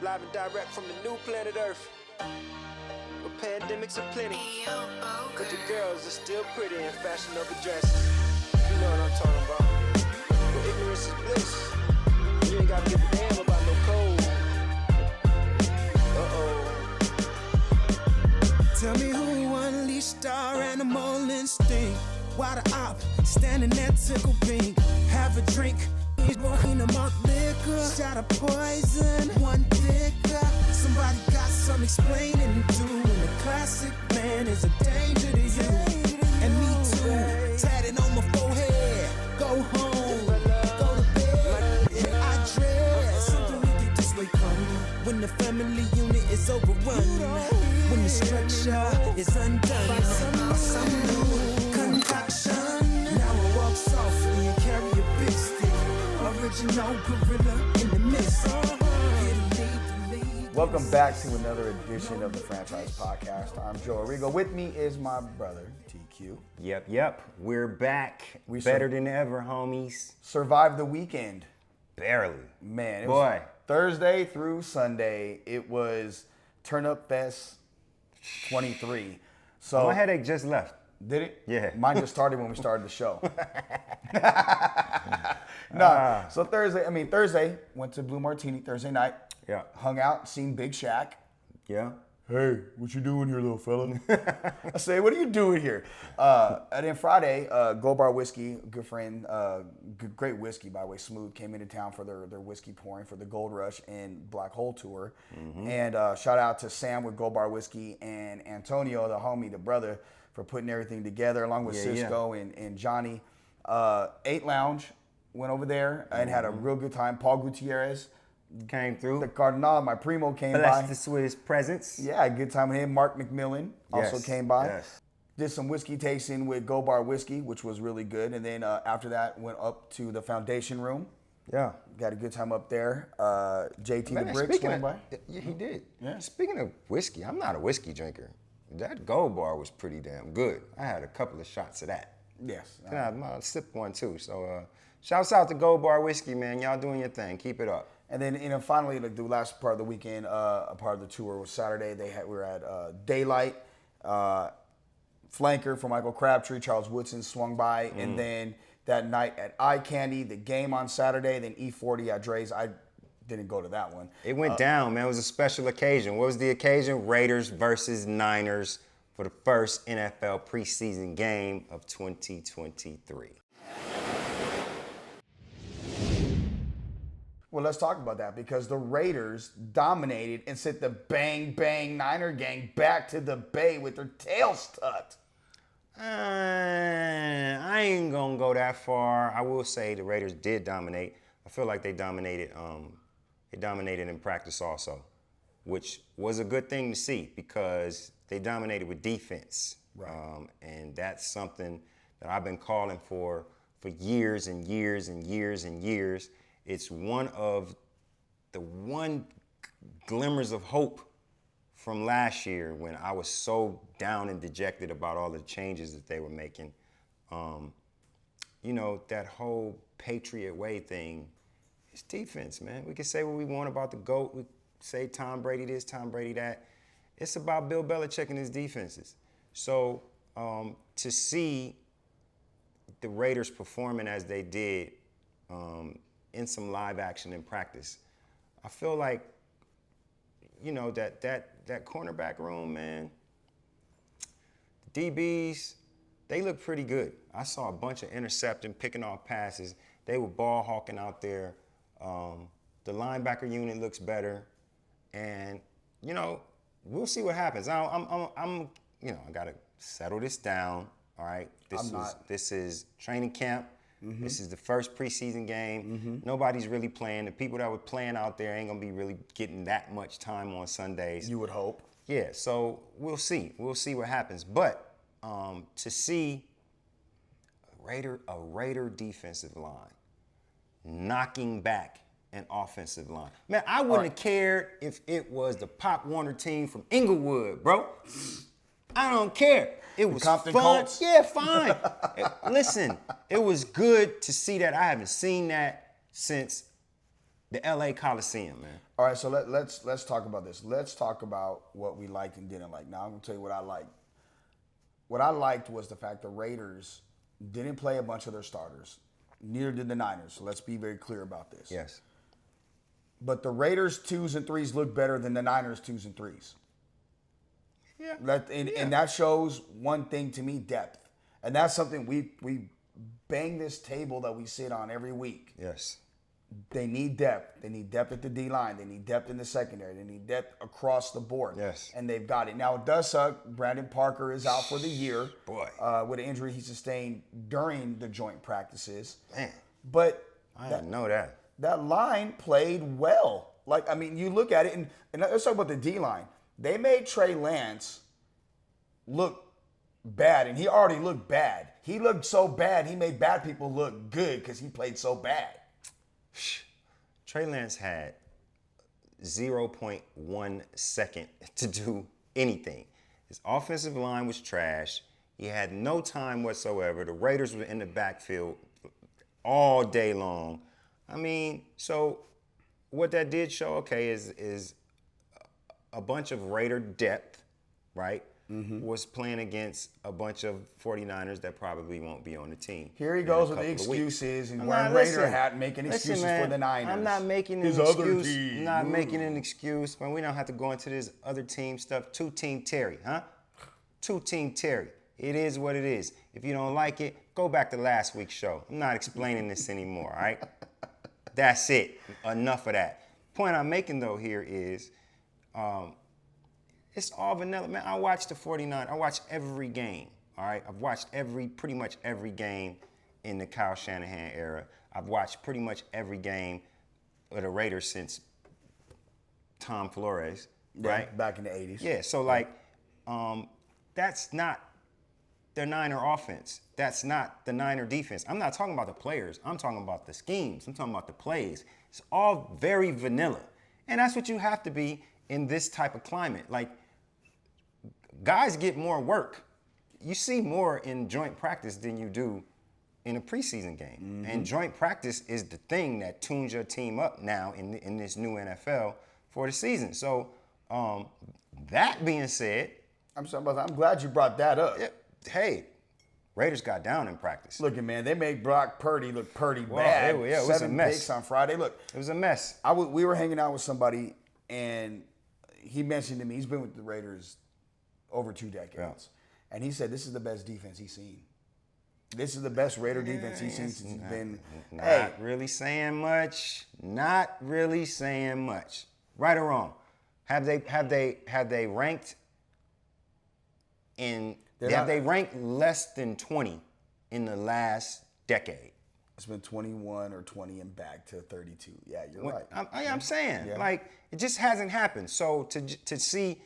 live and direct from the new planet Earth. Where pandemics are plenty, but the girls are still pretty in fashionable dresses. You know what I'm talking about. Where ignorance is bliss. You ain't gotta give a damn about no code. Tell me who unleashed our animal instinct. Why the op standing there tickle pink? Have a drink, Lahaina malt liquor. Shot of poison, one thicker. Somebody got some explaining to do. And the classic man is a danger to you. And me too, tatted on my forehead. Go home, go to bed. Yeah, I dread something we get this way come. When the family unit is overrun. When the structure is undone by some new concoction. Now I walk softly and carry a big stick. Original gorilla in the midst. Welcome back to another edition of the Franchise Podcast. I'm Joe Arrigo. With me is my brother, TQ. Yep. We're back. Better than ever, homies. Survived the weekend. Barely. Man, it was Thursday through Sunday. It was Turn Up Fest 23. So my headache just left. Did it? Yeah. Mine just started when we started the show. So Thursday, went to Blue Martini Thursday night. Yeah. Hung out, seen Big Shaq. Yeah. Hey, what you doing here, little fella? I say, what are you doing here? And then Friday, Gold Bar Whiskey, good friend, great whiskey, by the way, Smooth, came into town for their whiskey pouring for the Gold Rush and Black Hole Tour. Mm-hmm. And shout out to Sam with Gold Bar Whiskey and Antonio, the homie, the brother, for putting everything together, along with Cisco and Johnny. 8 Lounge, went over there and had a real good time. Paul Gutierrez came through. The Cardinal, my primo, came by. Blessed us with his presence. Yeah, a good time with him. Mark McMillan also came by. Yes. Did some whiskey tasting with Gold Bar Whiskey, which was really good. And then after that, went up to the Foundation Room. Yeah. Got a good time up there. JT the Brick came by. Yeah, he did. Yeah. Speaking of whiskey, I'm not a whiskey drinker. That Gold Bar was pretty damn good. I had a couple of shots of that. Yes. I sipped one too. So shouts out to Gold Bar Whiskey, man. Y'all doing your thing. Keep it up. And then, finally, the last part of the weekend, a part of the tour was Saturday. We were at Daylight, Flanker for Michael Crabtree, Charles Woodson swung by, and then that night at Eye Candy, the game on Saturday, then E40 at Dre's. I didn't go to that one. It went down, man. It was a special occasion. What was the occasion? Raiders versus Niners for the first NFL preseason game of 2023. Well, let's talk about that because the Raiders dominated and sent the bang, bang Niner gang back to the Bay with their tails tucked. I ain't going to go that far. I will say the Raiders did dominate. I feel like they dominated in practice also, which was a good thing to see because they dominated with defense. Right. And that's something that I've been calling for years and years and years and years. It's one of the glimmers of hope from last year when I was so down and dejected about all the changes that they were making. That whole Patriot way thing, it's defense, man. We can say what we want about the GOAT. We say Tom Brady this, Tom Brady that. It's about Bill Belichick and his defenses. So to see the Raiders performing as they did, in some live action in practice, I feel like, that cornerback room, man, the DBs, they look pretty good. I saw a bunch of intercepting, picking off passes. They were ball hawking out there. The linebacker unit looks better, and we'll see what happens. I gotta settle this down. All right, this is training camp. Mm-hmm. This is the first preseason game. Mm-hmm. Nobody's really playing. The people that were playing out there ain't going to be really getting that much time on Sundays. You would hope. Yeah, so we'll see. We'll see what happens. But to see a Raider defensive line knocking back an offensive line. Man, I wouldn't have cared if it was the Pop Warner team from Inglewood, bro. I don't care. It was Compton fun. Colts? Yeah, fine. Listen, it was good to see that. I haven't seen that since the LA Coliseum, man. All right, so let's talk about this. Let's talk about what we liked and didn't like. Now I'm gonna tell you what I liked. What I liked was the fact the Raiders didn't play a bunch of their starters. Neither did the Niners. So let's be very clear about this. Yes. But the Raiders 2s and 3s look better than the Niners 2s and 3s. Yeah. And that shows one thing to me, depth. And that's something we bang this table that we sit on every week. Yes. They need depth. They need depth at the D-line. They need depth in the secondary. They need depth across the board. Yes. And they've got it. Now, it does suck. Brandon Parker is out for the year. Boy. With an injury he sustained during the joint practices. Man. But I didn't know that. that line played well. Like, I mean, you look at it, and let's talk about the D-line. They made Trey Lance look bad, and he already looked bad. He looked so bad, he made bad people look good because he played so bad. Trey Lance had 0.1 second to do anything. His offensive line was trash. He had no time whatsoever. The Raiders were in the backfield all day long. I mean, so what that did show, okay, is a bunch of Raider depth, right? Was playing against a bunch of 49ers that probably won't be on the team. Here he goes with the excuses and wearing Raider hat, making excuses man, for the Niners. I'm not making an excuse. I'm not making an excuse. Man, we don't have to go into this other team stuff. Two-team Terry, huh? Two-team Terry. It is what it is. If you don't like it, go back to last week's show. I'm not explaining this anymore, all right? That's it. Enough of that. Point I'm making, though, here is it's all vanilla. Man, I watch the 49. I watch every game, all right? I've watched pretty much every game in the Kyle Shanahan era. I've watched pretty much every game of the Raiders since Tom Flores, right? Yeah, back in the 80s. Yeah, so like that's not the Niner offense. That's not the Niner defense. I'm not talking about the players. I'm talking about the schemes. I'm talking about the plays. It's all very vanilla. And that's what you have to be in this type of climate. Like, guys get more work. You see more in joint practice than you do in a preseason game. And joint practice is the thing that tunes your team up now in this new NFL for the season. So that being said, I'm glad you brought that up. hey, Raiders got down in practice. Look, man, they made Brock Purdy look pretty bad. It was 7 a mess. picks on Friday. Look, It was a mess. we were hanging out with somebody, and he mentioned to me, he's been with the Raiders over 2 decades. Yeah. And he said this is the best defense he's seen. This is the best Raider defense he's seen since he's been. Not really saying much. Not really saying much. Right or wrong? Have they ranked in? Have they ranked less than 20 in the last decade? It's been 21 or 20 and back to 32. Yeah, you're right. I'm saying, Yeah. like, it just hasn't happened. So to see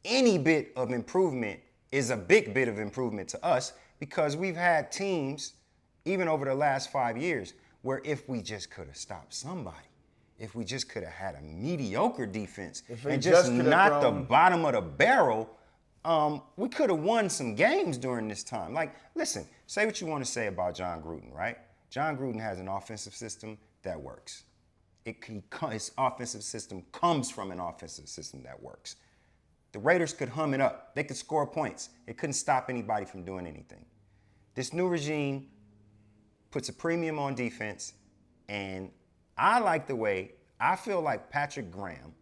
any bit of improvement is a big bit of improvement to us, because we've had teams, even over the last 5 years, where if we just could have stopped somebody, if we just could have had a mediocre defense and just not the bottom of the barrel, we could have won some games during this time. Like, listen, say what you want to say about John Gruden, right? John Gruden has an offensive system that works. His offensive system comes from an offensive system that works. The Raiders could hum it up. They could score points. It couldn't stop anybody from doing anything. This new regime puts a premium on defense, and I like the way, I feel like Patrick Graham,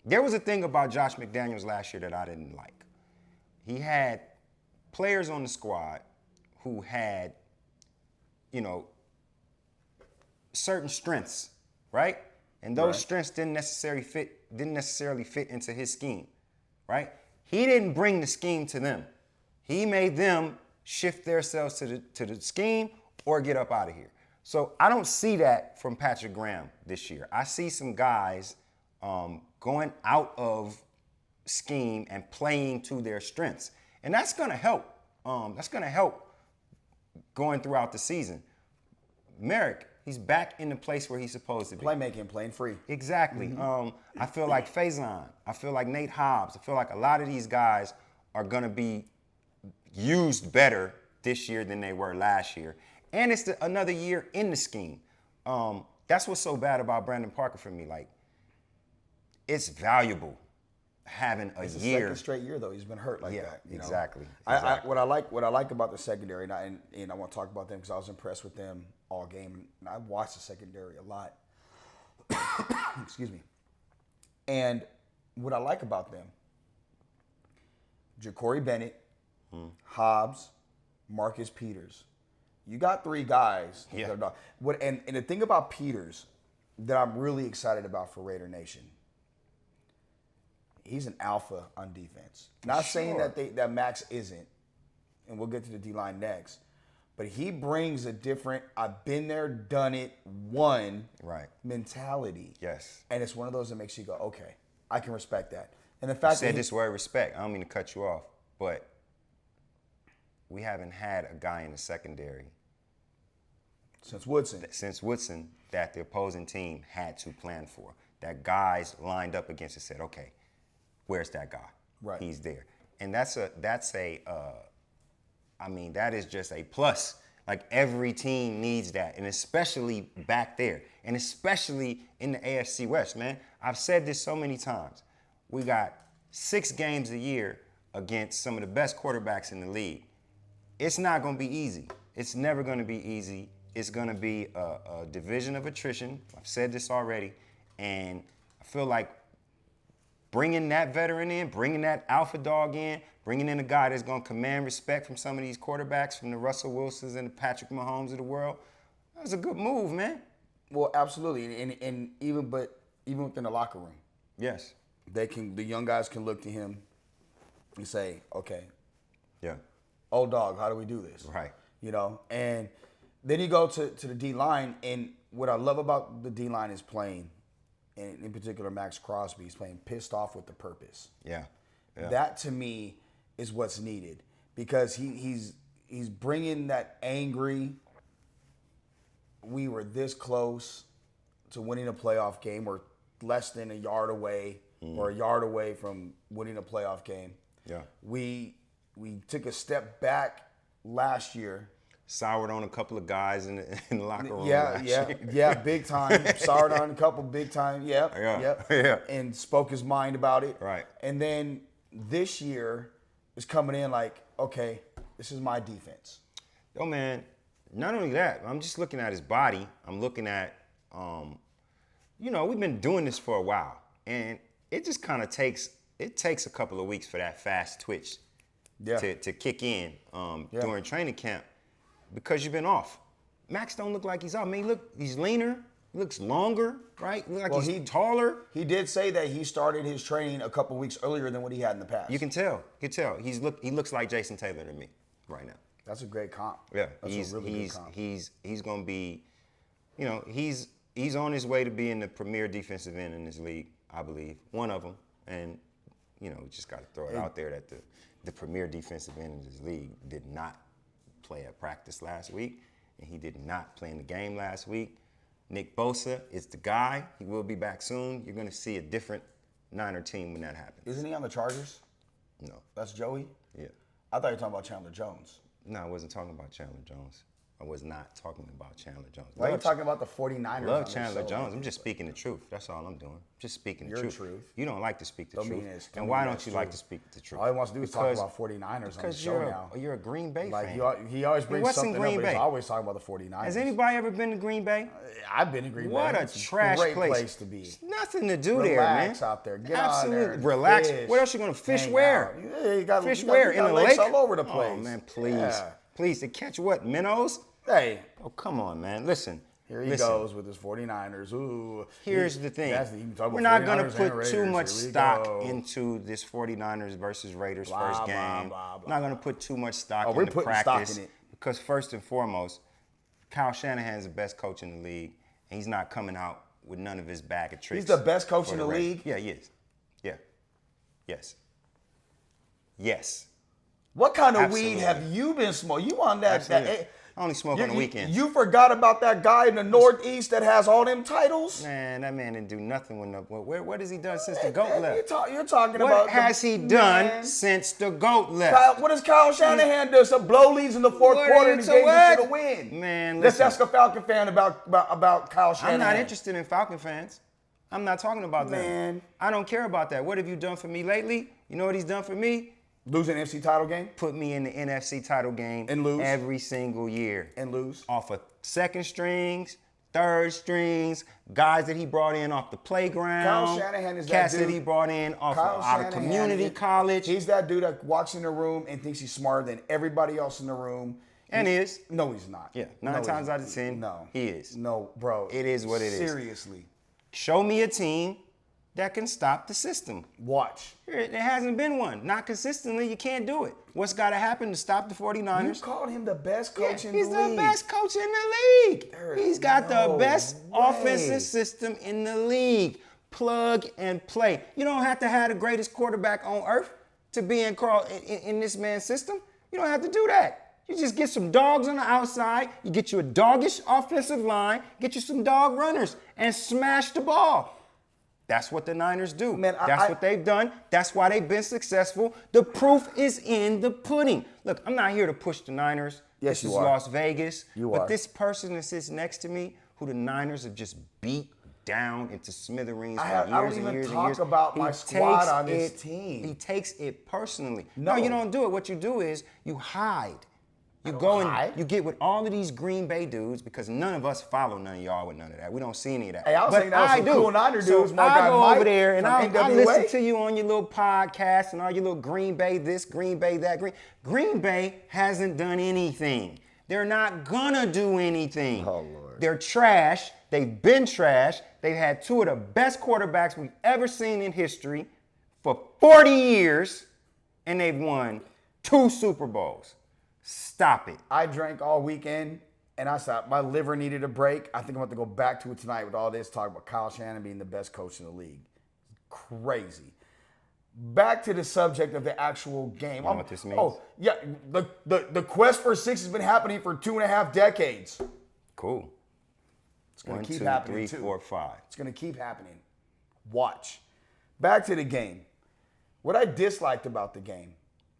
there was a thing about Josh McDaniels last year that I didn't like. He had players on the squad who had, certain strengths, right? And those strengths didn't necessarily fit into his scheme, right? He didn't bring the scheme to them. He made them shift themselves to the scheme or get up out of here. So I don't see that from Patrick Graham this year. I see some guys going out of scheme and playing to their strengths. And that's going to help. That's going to help going throughout the season. Merrick, he's back in the place where he's supposed to be. Playmaking, playing free. Exactly. I feel like Faison. I feel like Nate Hobbs. I feel like a lot of these guys are going to be used better this year than they were last year. And it's another year in the scheme. That's what's so bad about Brandon Parker for me. Like, it's valuable having a It's year. second straight year though. He's been hurt like that. You know? Exactly. What I like about the secondary, and I want to talk about them because I was impressed with them all game. And I watched the secondary a lot. Excuse me. And what I like about them, Ja'Cory Bennett, Hobbs, Marcus Peters. You got 3 guys. Yeah. And the thing about Peters that I'm really excited about for Raider Nation, he's an alpha on defense. Not saying that Max isn't, and we'll get to the D-line next, but he brings a different, I've been there, done it, won mentality. Yes. And it's one of those that makes you go, okay, I can respect that. And the I fact said that this word respect. I don't mean to cut you off, but we haven't had a guy in the secondary since Woodson that the opposing team had to plan for. That guys lined up against and said, okay, where's that guy? Right. He's there. And that is just a plus. Like, every team needs that, and especially back there, and especially in the AFC West, man. I've said this so many times. We got 6 games a year against some of the best quarterbacks in the league. It's not going to be easy. It's never going to be easy. It's going to be a division of attrition. I've said this already, and I feel like bringing that veteran in, bringing that alpha dog in, bringing in a guy that's going to command respect from some of these quarterbacks, from the Russell Wilsons and the Patrick Mahomes of the world, that was a good move, man. Well, absolutely, and even within the locker room, Yes. the young guys can look to him and say, okay, Yeah. old dog, how do we do this? Right. You know, and then you go to the D-line, and what I love about the D-line is playing, and in particular Max Crosby, he's playing pissed off with the purpose. Yeah. Yeah. That to me is what's needed, because he's bringing that angry, we were this close to winning a playoff game, or less than a yard away, or a yard away from winning a playoff game. Yeah. We took a step back last year. Soured on a couple of guys in the locker room. Yeah, big time. Soured on a couple big time. Yep. Yeah. And spoke his mind about it. Right. And then this year is coming in like, okay, this is my defense. Yo, man, not only that, I'm just looking at his body. I'm looking at, we've been doing this for a while, and it just kind of takes a couple of weeks for that fast twitch to kick in during training camp, because you've been off. Max don't look like he's off. I mean, he's leaner, he looks longer, right? He look like he's taller. He did say that he started his training a couple weeks earlier than what he had in the past. You can tell. He looks like Jason Taylor to me right now. That's a great comp. Yeah, That's a really good comp. He's going to be, he's on his way to being the premier defensive end in this league, I believe. One of them, and we just got to throw it out there that the premier defensive end in this league did not play at practice last week, and he did not play in the game last week. Nick Bosa is the guy. He will be back soon. You're going to see a different Niner team when that happens. Isn't he on the Chargers? No. That's Joey? Yeah. I thought you were talking about Chandler Jones. No, I wasn't talking about Chandler Jones. I was not talking about Chandler Jones. Why are you talking about the 49ers? Love Chandler Jones. I'm just speaking the truth. That's all I'm doing. Just speaking the truth. You don't like to speak the truth. And why don't you like to speak the truth? All he wants to do is talk about 49ers on the show now. You're a Green Bay like fan. He always brings what's something in Green up, but Bay? he's always talking about the 49ers. Has anybody ever been to Green Bay? I've been to Green Bay. What a trash great place. place to be. There's nothing to do there, man. Relax out there. Get Absolutely. out there. Relax. Fish, what else you going to fish hang where? out. Yeah, you got, fish you got, where? you got In the lakes lake? all over the place. Oh, man, please. Yeah. Please, to catch what? Minnows? Hey. Oh, come on, man. Listen. Here he goes with his 49ers. Ooh. Here's the thing. We're not going to put too much stock into this 49ers versus Raiders first game. Not going to put too much stock into practice. Stock in it. Because first and foremost, Kyle Shanahan's the best coach in the league, and he's not coming out with none of his bag of tricks. He's the best coach in the league? Yeah, he is. Yeah. Yes. Yes. What kind of weed have you been smoking? You on that I only smoke on the weekends. You forgot about that guy in the Northeast that has all them titles? Man, that man didn't do nothing with no. What has he done since the GOAT left? You're talking What about. has he done since the GOAT left? What does Kyle Shanahan do? Some blow leads in the fourth quarter and the game to the win. Man, let's listen. ask a Falcon fan about Kyle Shanahan. I'm not interested in Falcon fans. I'm not talking about Man. them. I don't care about that. What have you done for me lately? You know what he's done for me? Losing NFC title game? Put me in the NFC title game and lose every single year. And lose? Off of second strings, third strings, guys that he brought in off the playground. Kyle Shanahan is cats that dude. That he brought in out of community college. He's that dude that walks in the room and thinks he's smarter than everybody else in the room. And is. No, he's not. Yeah, 9 times out of 10, no, he is. No, bro. It is what it is. Seriously. Show me a team that can stop the system. Watch. There hasn't been one. Not consistently, you can't do it. What's got to happen to stop the 49ers? You called him the best coach in the league. He's the best coach in the league. He's got the best offensive system in the league. Plug and play. You don't have to have the greatest quarterback on earth to be in this man's system. You don't have to do that. You just get some dogs on the outside. You get you a doggish offensive line. Get you some dog runners and smash the ball. That's what the Niners do. Man, That's what they've done. That's why they've been successful. The proof is in the pudding. Look, I'm not here to push the Niners. Yes, this you is are. Las Vegas. You but are. this person that sits next to me, who the Niners have just beat down into smithereens for years and years and years. I don't even talk about my squad on this team. He takes it personally. No, you don't do it. What you do is you hide. You go and you get with all of these Green Bay dudes because none of us follow none of y'all with none of that. We don't see any of that. Hey, I was saying that was some cool Niner dudes. So My I guy go Mike over there and from I NWA. listen to you on your little podcast and all your little Green Bay this, Green Bay that. Green Bay hasn't done anything. They're not gonna do anything. Oh, Lord. They're trash. They've been trash. They've had two of the best quarterbacks we've ever seen in history for 40 years, and they've won 2 Super Bowls. Stop it. I drank all weekend, and I stopped. My liver needed a break. I think I'm going to go back to it tonight with all this talk about Kyle Shanahan being the best coach in the league. Crazy. Back to the subject of the actual game. You know what this means? Oh, yeah. The quest for 6 has been happening for 2.5 decades. Cool. It's going 1, to keep 2, happening, 3, too. 4, 5. It's going to keep happening. Watch. Back to the game. What I disliked about the game.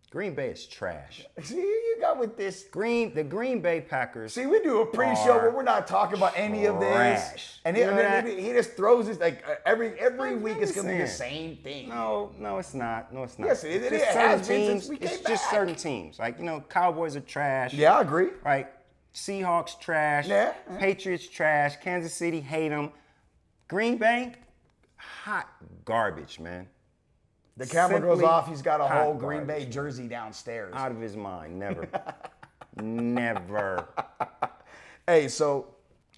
Green Bay is trash. See, you got with this. The Green Bay Packers. See, we do a pre-show where we're not talking about any of this. Trash. And You know that? he just throws this, like, every week it's going to be the saying. same thing. No, it's not. No, it's not. Yes, it is. It's It just has certain been teams. since we It's came just back. certain teams. Like, Cowboys are trash. Yeah, I agree. Right? Seahawks trash. Yeah. Patriots trash. Kansas City hate them. Green Bay, hot garbage, man. The camera goes Simply off. He's got a hot whole Green Bay garbage. jersey downstairs. Out of his mind. Never. Never. Hey, so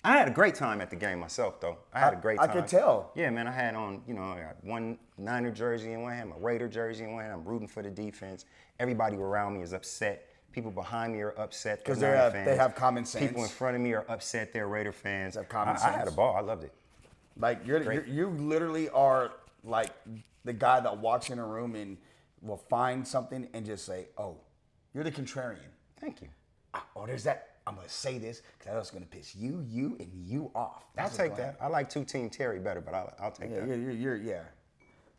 I had a great time at the game myself, though. I had a great time. I could tell. Yeah, man, I had on, I got one Niner jersey in one hand, my Raider jersey in one hand. I'm rooting for the defense. Everybody around me is upset. People behind me are upset. Because they're they have common sense. People in front of me are upset. They're Raider fans. They have common I sense. had a ball. I loved it. Like you literally are like the guy that walks in a room and will find something and just say, "Oh, you're the contrarian." Thank you. Oh, there's that. I'm gonna say this because I was gonna piss you, and you off. I'll take that. I like two-team Terry better, but I'll take that. You're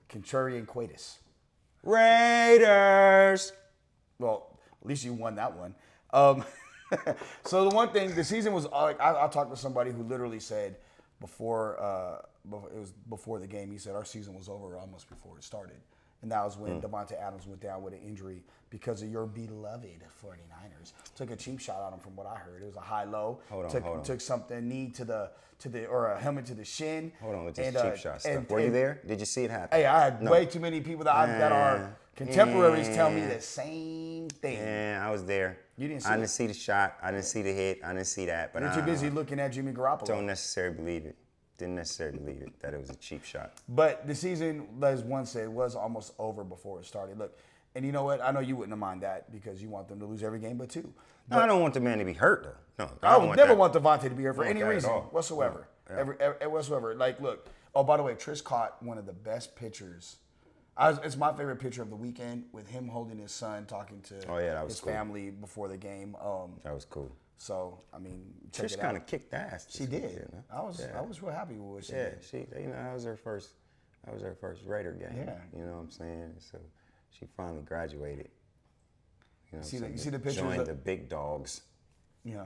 contrarian coitus. Raiders. Well, at least you won that one. So the one thing, the season was like I talked to somebody who literally said before the game, he said our season was over almost before it started. And that was when Devontae Adams went down with an injury because of your beloved 49ers. Took a cheap shot on him from what I heard. It was a high-low. Hold on. Took something knee to the or a helmet to the shin. Hold on with this cheap shot stuff. Were you there? Did you see it happen? Hey, I had way too many people that are contemporaries tell me the same thing. Yeah, I was there. You didn't see I it? didn't see the shot. I didn't see the hit. I didn't see that. But You're too busy looking at Jimmy Garoppolo. Don't necessarily believe it. Didn't necessarily believe it that it was a cheap shot. But the season, as one said, was almost over before it started. Look, and you know what? I know you wouldn't mind that because you want them to lose every game but 2. No, I don't want the man to be hurt, though. No, I would never want Devontae to be here for want any that at reason all. whatsoever. No, Whatsoever. Like, look. Oh, by the way, Trish caught one of the best pictures. It's my favorite picture of the weekend with him holding his son, talking to that was his cool. family before the game. That was cool. So I mean, check Trish it out. kind of kicked ass. She did. I was real happy with what she did. That was her first Raider game. Yeah. You know what I'm saying? So she finally graduated. You know You see the pictures joined of the big dogs. Yeah.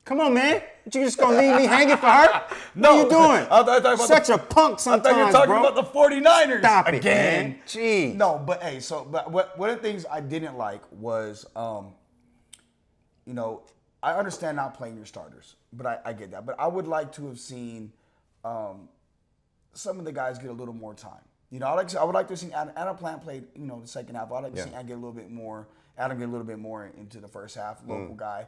Come on, man. You just gonna leave me hanging for her? No. What are you doing? I thought about Such a punk sometimes, I thought you were talking bro. about the 49ers. Stop it, again. man. Jeez. No, but hey, but one of the things I didn't like was, you know, I understand not playing your starters, but I get that. But I would like to have seen some of the guys get a little more time. You know, I would like to have seen Adam Plant played, you know, the second half. I'd like to see Adam get a little bit more into the first half, local guy.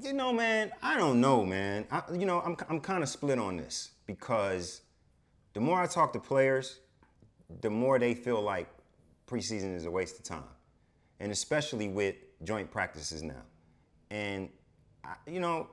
You know, man, I don't know, man. I'm kind of split on this because the more I talk to players, the more they feel like preseason is a waste of time, and especially with joint practices now. And, you know,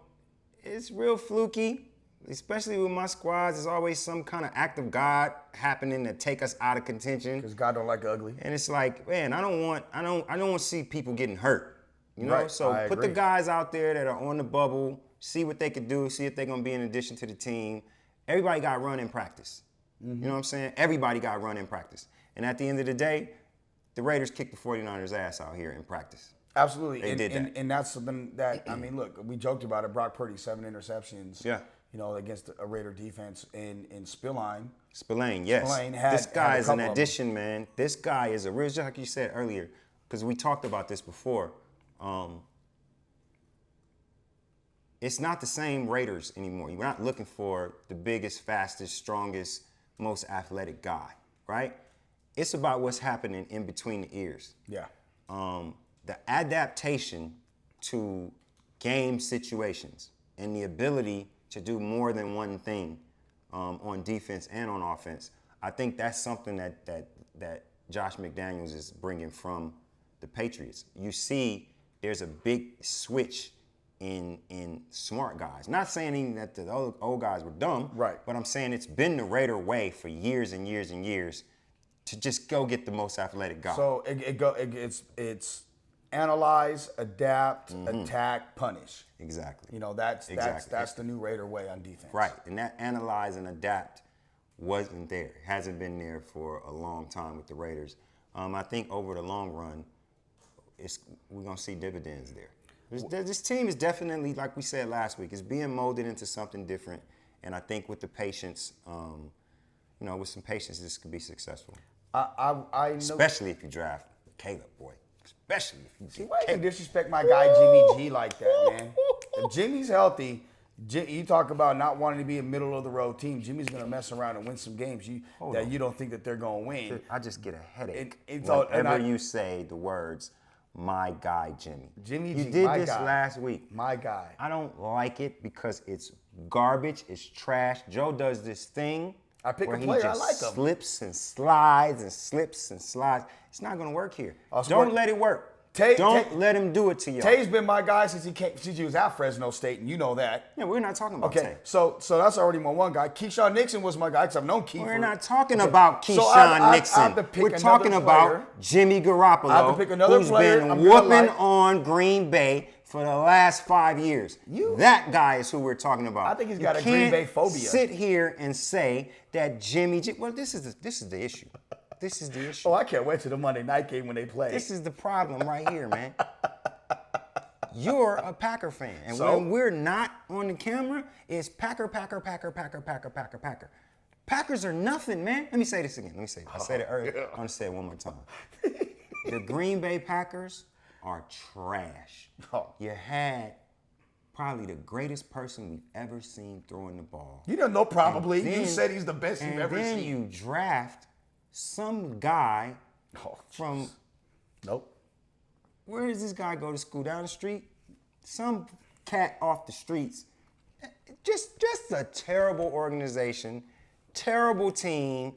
it's real fluky, especially with my squads. There's always some kind of act of God happening to take us out of contention. Because God don't like ugly. And it's like, man, I don't want to see people getting hurt. You know, Right, so I put the agree. guys out there that are on the bubble, see what they could do, see if they're gonna be an addition to the team. Everybody got run in practice. You know what I'm saying? Everybody got run in practice. And at the end of the day, the Raiders kicked the 49ers' ass out here in practice. Absolutely. They did that. And that's something that, I mean, look, we joked about it. Brock Purdy, 7 interceptions. Yeah. You know, against a Raider defense in Spillane. Spillane, yes. Spillane had This guy a is an couple of addition, man. This guy is a real, just like you said earlier, because we talked about this before. It's not the same Raiders anymore. You're not looking for the biggest, fastest, strongest, most athletic guy, right? It's about what's happening in between the ears. Yeah. The adaptation to game situations and the ability to do more than one thing on defense and on offense. I think that's something that Josh McDaniels is bringing from the Patriots. You see there's a big switch in smart guys. Not saying even that the old guys were dumb, Right. but I'm saying it's been the Raider way for years and years and years to just go get the most athletic guy. So it's analyze, adapt, attack, punish. Exactly. You know, that's Exactly. the new Raider way on defense. Right, and that analyze and adapt wasn't there. Hasn't been there for a long time with the Raiders. I think over the long run, we're gonna see dividends there. This team is definitely, like we said last week, is being molded into something different. And I think with the patience, you know, with some patience, this could be succeful. I know. Especially if you draft Caleb, boy. Especially if you See, get why you Caleb. disrespect my guy Jimmy G like that, man? If Jimmy's healthy, you talk about not wanting to be a middle of the road team. Jimmy's gonna mess around and win some games that you don't think that they're gonna win. I just get a headache And whenever you say the words, my guy Jimmy. Jimmy You G, did my this guy. last week. My guy. I don't like it because it's garbage, it's trash. Joe does this thing I pick where a he player, I just like him. slips and slides and slips and slides. It's not gonna work here. Also, Don't let it work. Don't let him do it to you. Tay's been my guy since he was at Fresno State, and you know that. Yeah, we're not talking about Okay, Tay. so that's already my one guy. Keyshawn Nixon was my guy because I've known Keith. We're not talking about Keyshawn So I Nixon. have to pick We're talking another player. about Jimmy Garoppolo, I have to pick another who's player been I'm gonna whooping like. on Green Bay for the last 5 years. That guy is who we're talking about. I think he's You got a Green can't Bay phobia. Sit here and say that Jimmy G. Well, this is the issue. This is the issue. Oh, I can't wait to the Monday night game when they play. This is the problem right here, man. You're a Packer fan. And So? when we're not on the camera, it's Packer. Packers are nothing, man. Let me say this again. I said it earlier. I'm going to say it one more time. The Green Bay Packers are trash. Oh. You had probably the greatest person we've ever seen throwing the ball. You don't know probably. Then- You said he's the best you've ever And then seen. you draft some guy Oh, from... Nope. Where does this guy go to school? Down the street? Some cat off the streets. Just a terrible organization, terrible team,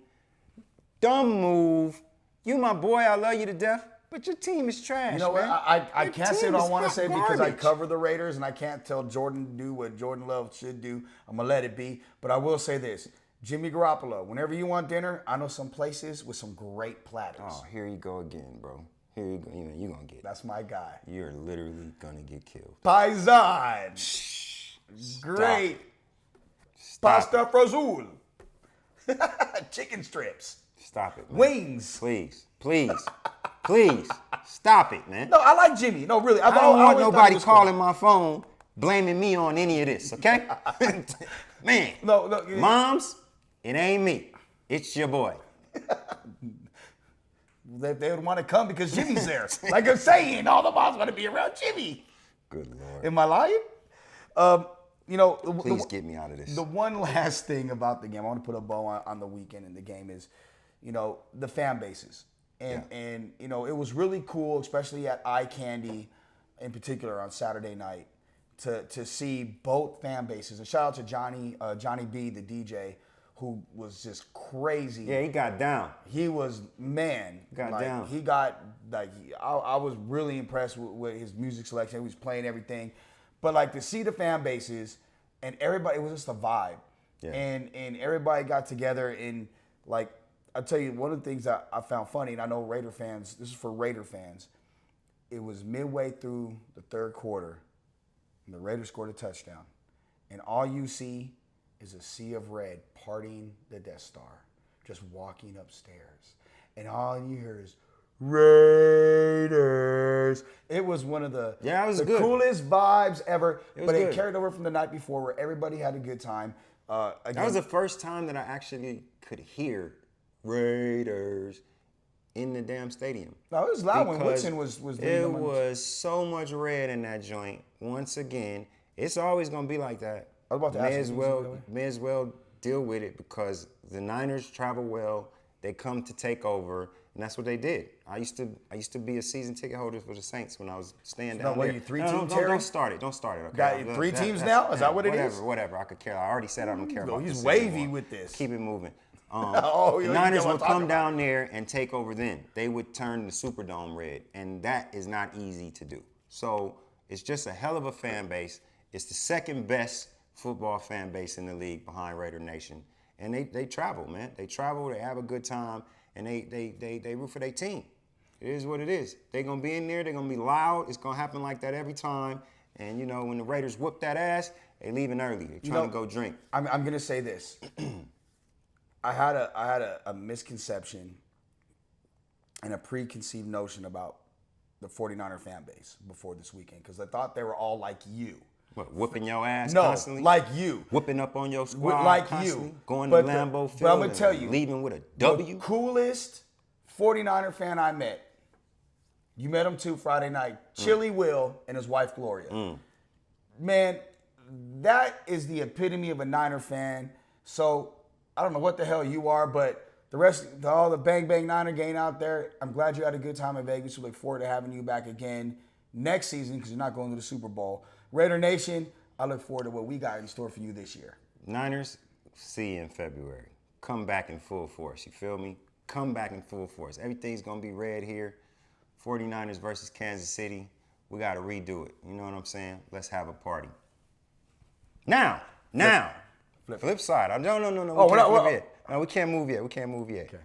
dumb move. You my boy, I love you to death, but your team is trash. You know what? man. I Your can't say team what I is want to hot say because I garbage. cover the Raiders and I can't tell Jordan to do what Jordan Love should do. I'm going to let it be. But I will say this. Jimmy Garoppolo, whenever you want dinner, I know some places with some great platters. Oh, here you go again, bro. Here you go. You're going to get. That's my guy. You're literally going to get killed. Paisan. Great. Pasta frazul. Chicken strips. Stop it, man. Wings. Please. Please. Stop it, man. No, I like Jimmy. No, really. I don't want always thought nobody he was cool. calling my phone blaming me on any of this, okay? Man. No. Moms, it ain't me. It's your boy. They would want to come because Jimmy's there. Like I'm saying, all the moms want to be around Jimmy. Good Lord. Am I lying? Please get me out of this. The one last thing about the game, I want to put a bow on the weekend in the game is, the fan bases. And it was really cool, especially at Eye Candy in particular on Saturday night, to see both fan bases. And shout out to Johnny B, the DJ, who was just crazy. Yeah, he got down. He was, man. Down. He got, I was really impressed with his music selection. He was playing everything. But, to see the fan bases and everybody, it was just a vibe. Yeah. And everybody got together and, I'll tell you, one of the things that I found funny, and I know Raider fans, this is for Raider fans, it was midway through the third quarter, and the Raiders scored a touchdown. And all you see is a sea of red parting the Death Star, just walking upstairs. And all you hear is, Raiders. It was one of the coolest vibes ever. But it carried over from the night before where everybody had a good time. That was the first time that I actually could hear Raiders in the damn stadium. No, it was loud when Woodson was It was so much red in that joint. Once again, it's always going to be like that. I was about to ask you. May as well deal with it because the Niners travel well. They come to take over, and that's what they did. I used to be a season ticket holder for the Saints when I was staying down there. You three-team Terry? Don't start it. Okay? Got 3 teams now? Is that what it is? Whatever. I could care. I already said I don't care about this. He's wavy with this. Keep it moving. The Niners would come down there and take over then. They would turn the Superdome red, and that is not easy to do. So it's just a hell of a fan base. It's the second best football fan base in the league behind Raider Nation. And they travel, man. They travel, they have a good time, and they root for their team. It is what it is. They're going to be in there. They're going to be loud. It's going to happen like that every time. And, when the Raiders whoop that ass, they leaving early. They're trying to go drink. I'm going to say this. I had a misconception and a preconceived notion about the 49er fan base before this weekend because I thought they were all like you. What, whooping your ass no, constantly? like you. Whooping up on your squad like constantly? you. Going to Lambeau Field but I'm gonna tell you, leaving with a W? The coolest 49er fan I met, you met him too Friday night, Chili Will and his wife Gloria. Man, that is the epitome of a Niner fan. So I don't know what the hell you are, but the rest, all the Bang Bang Niner gang out there, I'm glad you had a good time in Vegas. We look forward to having you back again next season because you're not going to the Super Bowl. Raider Nation, I look forward to what we got in store for you this year. Niners, see you in February. Come back in full force, you feel me? Come back in full force. Everything's going to be red here. 49ers versus Kansas City. We got to redo it. You know what I'm saying? Let's have a party. Now. Flip side. No. We can't move yet. Okay.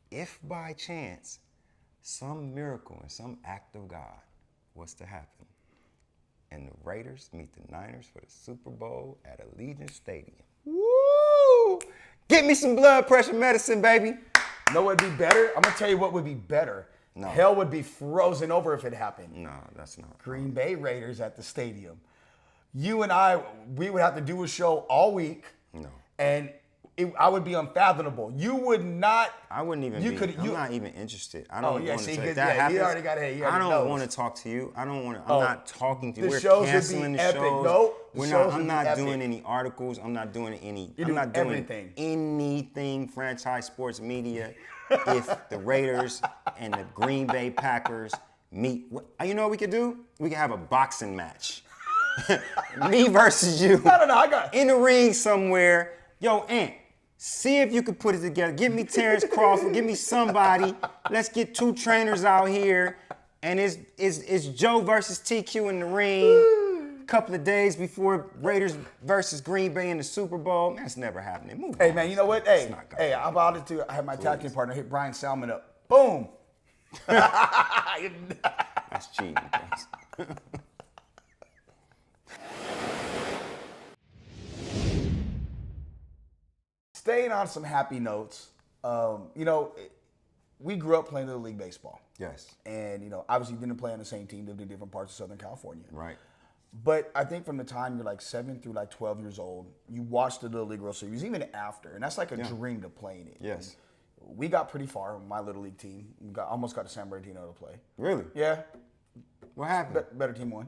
If by chance, some miracle and some act of God was to happen, and the Raiders meet the Niners for the Super Bowl at Allegiant Stadium. Woo! Get me some blood pressure medicine, baby. You know what would be better? I'm going to tell you what would be better. No. Hell would be frozen over if it happened. No, that's not. Green Bay Raiders at the stadium. You and I, we would have to do a show all week. No. And I would be unfathomable. You would not. I wouldn't even I'm not even interested. I don't want to. If that happens, I don't want to talk to you. I don't want to. I'm not talking to you. We're canceling the shows. No, I'm not doing any articles. I'm not doing any. I'm not doing anything franchise sports media. If the Raiders and the Green Bay Packers meet, you know what we could do? We could have a boxing match. Me versus you. No. I got in the ring somewhere. Yo, Ant. See if you can put it together. Give me Terrence Crawford. Give me somebody. Let's get 2 trainers out here. And it's Joe versus TQ in the ring. A couple of days before Raiders versus Green Bay in the Super Bowl. Man, that's never happening. Move on. Man, you know what? Hey, I'm about to. I have my tag team partner hit Brian Salmon up. Boom. That's cheating. Guys. Staying on some happy notes, we grew up playing Little League baseball. Yes. And, obviously didn't play on the same team, lived in different parts of Southern California. Right. But I think from the time you're like 7 through like 12 years old, you watched the Little League World Series, even after. And that's like a dream to play in it. Yes. And we got pretty far, my Little League team. Almost got to San Bernardino to play. Really? Yeah. What happened? Better team won.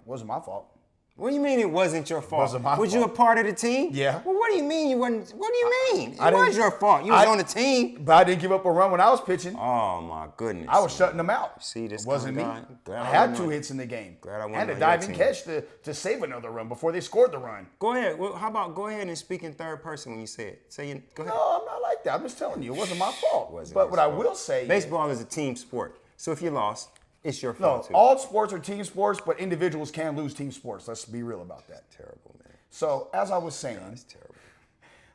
Wasn't my fault. What do you mean it wasn't your fault? Wasn't my Was you a fault. part of the team? Yeah. Well, what do you mean you wasn't? What do you mean? I It was didn't- your fault. You was on the team. But I didn't give up a run when I was pitching. Oh my goodness. I was shutting them out. See, this It wasn't me. kind of guy. Glad I I had wasn't 2 on- hits in the game. Glad I wasn't and a on your diving team. catch to save another run before they scored the run. Go ahead. Well, how about go ahead and speak in third person when you say it? Go ahead. No, I'm not like that. I'm just telling you, it wasn't my fault. Wasn't But his what I fault. will say, Baseball is a team sport. So if you lost, it's your no, fault too. all sports are team sports, but individuals can lose team sports. Let's be real about that. Terrible, man. So as I was saying, That's terrible.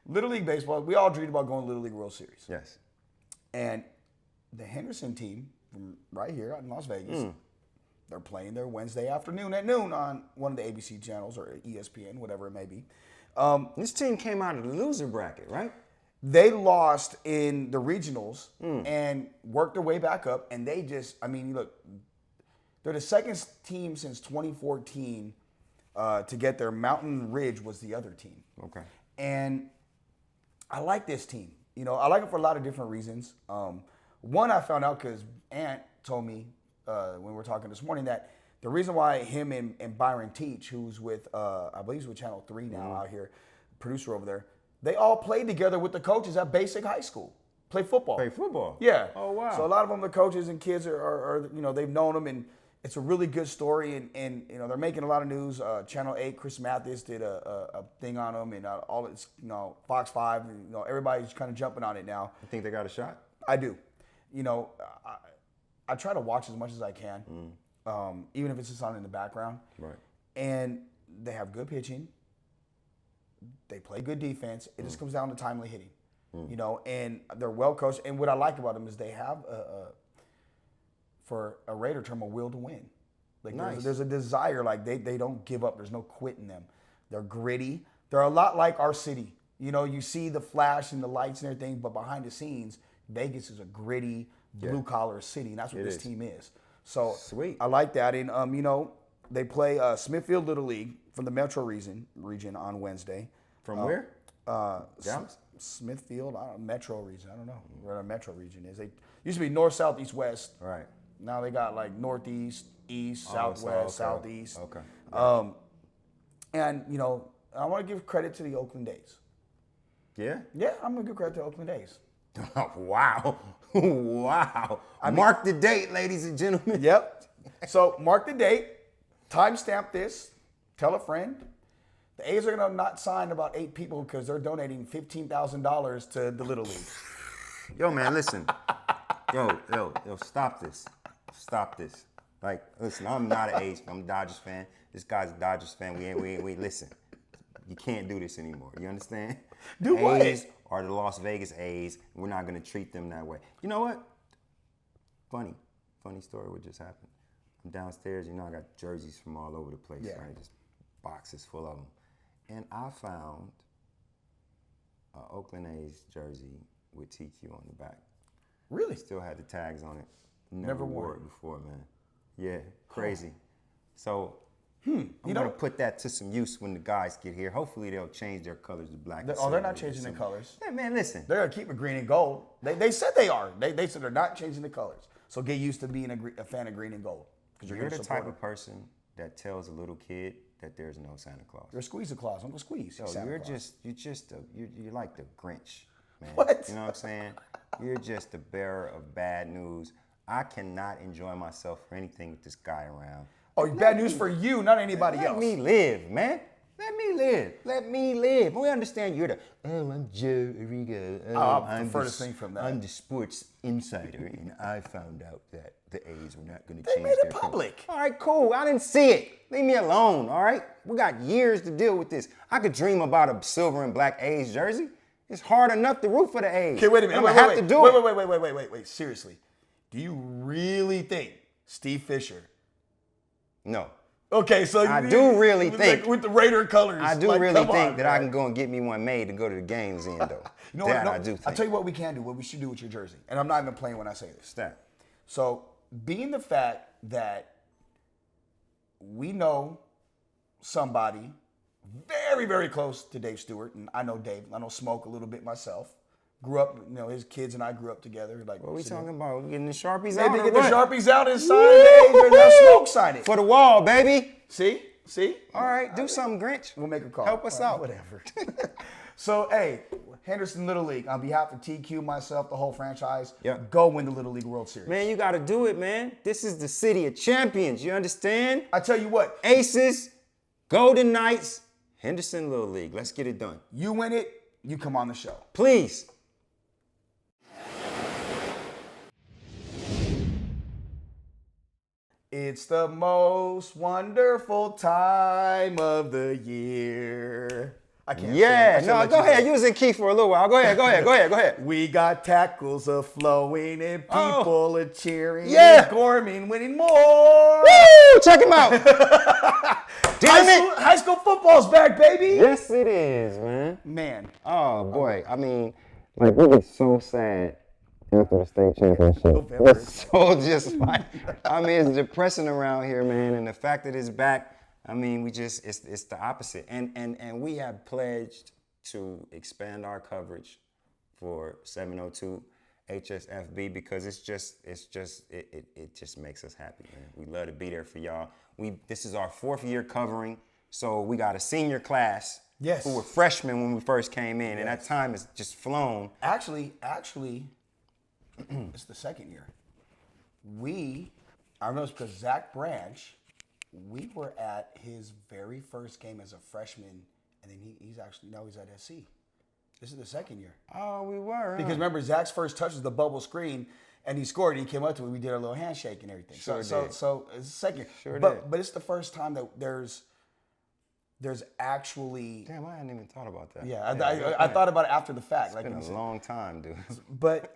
Little League baseball, we all dreamed about going to Little League World Series. Yes. And the Henderson team from right here in Las Vegas, they're playing their Wednesday afternoon at noon on one of the ABC channels or ESPN, whatever it may be. This team came out of the loser bracket, right? They lost in the regionals and worked their way back up. And they just, look, they're the second team since 2014 to get there. Mountain Ridge was the other team. Okay. And I like this team. I like it for a lot of different reasons. One, I found out because Ant told me when we were talking this morning that the reason why him and Byron Teach, who's with, I believe he's with Channel 3 now out here, producer over there, they all played together with the coaches at basic high school. Play football. Play football? Yeah. Oh, wow. So a lot of them, the coaches and kids are they've known them, and it's a really good story, and they're making a lot of news. Channel 8, Chris Mathis did a thing on them, and all it's, Fox 5, and, everybody's kind of jumping on it now. You think they got a shot? I do. I try to watch as much as I can, even if it's just on in the background. Right. And they have good pitching. They play good defense. It just comes down to timely hitting, and they're well coached. And what I like about them is they have for a Raider term, a will to win. Like Nice. there's a desire. Like they don't give up. There's no quit in them. They're gritty. They're a lot like our city. You see the flash and the lights and everything, but behind the scenes, Vegas is a gritty, blue collar city, and that's what It this is. team is. So Sweet. I like that. And they play Smithfield Little League from the Metro region on Wednesday. From where? Dallas? Smithfield, Metro region. I don't know where the Metro region is. They used to be north, south, east, west. Right. Now they got like northeast, east, Oh, southwest, so, okay. southeast. Okay. And I want to give credit to the Oakland Days. Yeah? Yeah, I'm gonna give credit to Oakland Days. Wow. Wow. Mark the date, ladies and gentlemen. Yep. So mark the date, timestamp this, tell a friend. The A's are gonna not sign about 8 people because they're donating $15,000 to the Little League. Yo, man, listen. Yo, stop this. Stop this. Like, listen, I'm not an A's fan. I'm a Dodgers fan. This guy's a Dodgers fan. We listen. You can't do this anymore. You understand? Do what? A's are the Las Vegas A's. We're not going to treat them that way. You know what? Funny story what just happened. I'm downstairs. I got jerseys from all over the place. Yeah. Right? Just boxes full of them. And I found an Oakland A's jersey with TQ on the back. Really? Still had the tags on it. Never wore wore it before, man. Yeah, crazy. So You I'm know- gonna put that to some use when the guys get here. Hopefully they'll change their colors to black. and They're not silver or changing the something. colors. Yeah, man, listen. They're gonna keep it green and gold. They said they are. They said they're not changing the colors. So get used to being a fan of green and gold. Because You're the type of person that tells a little kid that there's no Santa Claus. You're a Squeeze Claus, Uncle Squeeze. Yo, Santa you're Claus. you're like the Grinch, man. What? You know what I'm saying? You're just the bearer of bad news. I cannot enjoy myself for anything with this guy around. Oh, bad news for you, not anybody Let else. me live, man. Let me live. Let me live. We understand you're the, I'm Joe Arrigo. I prefer to sing from that. I'm the sports insider, and I found out that the A's were not going to They change made it their color. public. All right, cool. I didn't see it. Leave me alone, all right? We got years to deal with this. I could dream about a silver and black A's jersey. It's hard enough to root for the A's. Okay, wait a minute. I'm going to have to do it. Wait. Seriously. do you really think Steve Fisher? No. Okay, so I do really like, think with the Raider colors. I do like, really come think on, that I man. can go and get me one made to go to the games in, though. You know that what? I do think. I'll tell you what we can do, what we should do with your jersey. And I'm not even playing when I say this. Stat. So, being the fact that we know somebody very, very close to Dave Stewart, and I know Dave, I know Smoke a little bit myself. Grew up, his kids and I grew up together. Like, What are we talking about? We getting the Sharpies They out had to or get what? the Sharpies out and sign the Adrian. Now Smoke sign it. For the wall, baby. See? All right, do something, Grinch. We'll make a call. Help us All right, out. Whatever. So, hey, Henderson Little League, on behalf of TQ, myself, the whole franchise, go win the Little League World Series. Man, you got to do it, man. This is the city of champions. You understand? I tell you what, Aces, Golden Knights, Henderson Little League. Let's get it done. you win it, you come on the show. Please. It's the most wonderful time of the year. I can't Yeah, sing. I no, should go let you ahead. know. You was in key for a little while. Go ahead. We got tackles a-flowing and people are cheering. Yeah. And Gorman winning more. Woo! Check him out. Damn it. High school football's back, baby. Yes, it is, man. Man. Oh, boy. I mean, like, we get so sad after the state championship. November. It's so just like, I mean, it's depressing around here, man. And the fact that it's back, I mean, it's the opposite. And we have pledged to expand our coverage for 702 HSFB because it just makes us happy, man. We love to be there for y'all. This is our 4th year covering, so we got a senior class who were freshmen when we first came in, and that time has just flown. Actually, it's the 2nd year. I remember because Zach Branch, we were at his very first game as a freshman, and then he's at SC. This is the 2nd year. Oh, we were. Because remember, Zach's first touch was the bubble screen, and he scored, and he came up to me. We did our little handshake and everything. Sure So did. it's the 2nd year. Sure but, did. But it's the first time that there's actually. Damn, I hadn't even thought about that. Yeah, I thought about it after the fact. It's been a long time, dude. But